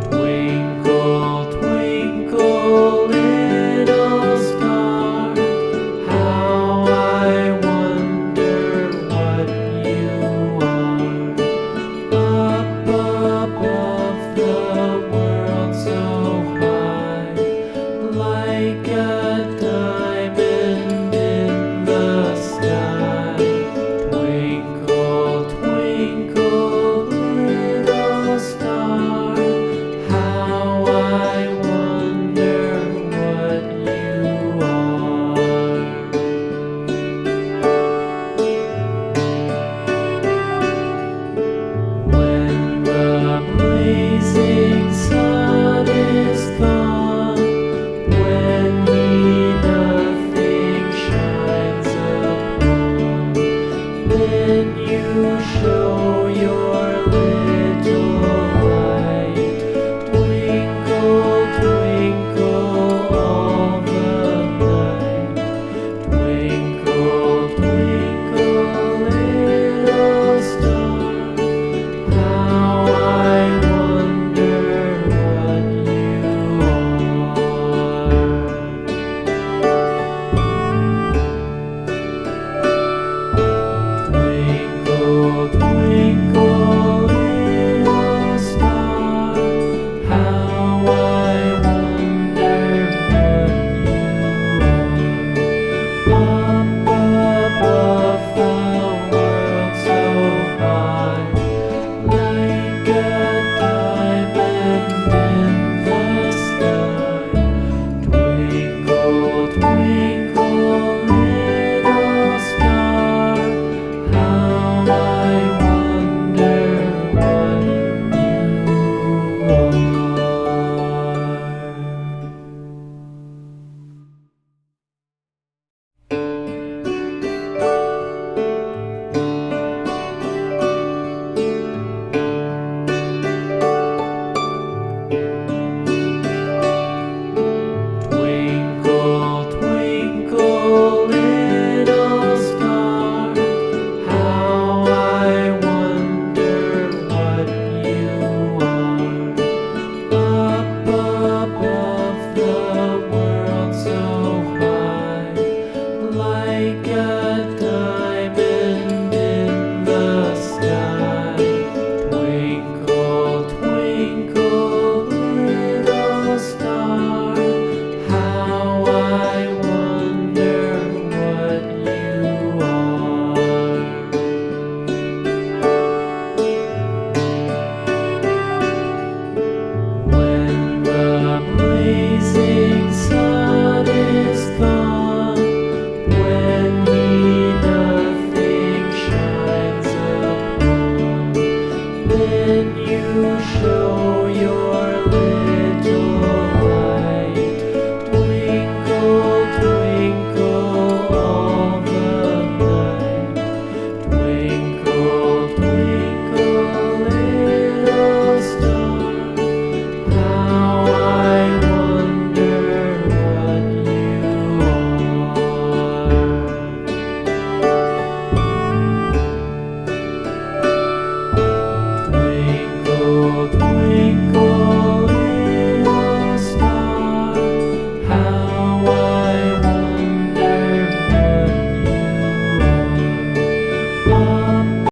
Twinkle, twinkle, little star, how I wonder what you are. Up above the world so high, like a diamond in the sky. Twinkle, twinkle, little star, how I wonder what you are. When the blazing sun is gone, when he nothing shines upon, then you show your little light. Twinkle, twinkle all the night. Twinkle, twinkle, little star, how I wonder what you are. Twinkle, twinkle, little star, how I wonder what you are. Up above the world so high, like a diamond in the sky. Twinkle, twinkle, little star, how I wonder what you are. Twinkle, twinkle, little star, how I wonder what you are. Up above the world so high, like a diamond in the sky. Twinkle, twinkle, little star, how I wonder what you are. When the blazing sun is gone, when he nothing shines upon, then you show your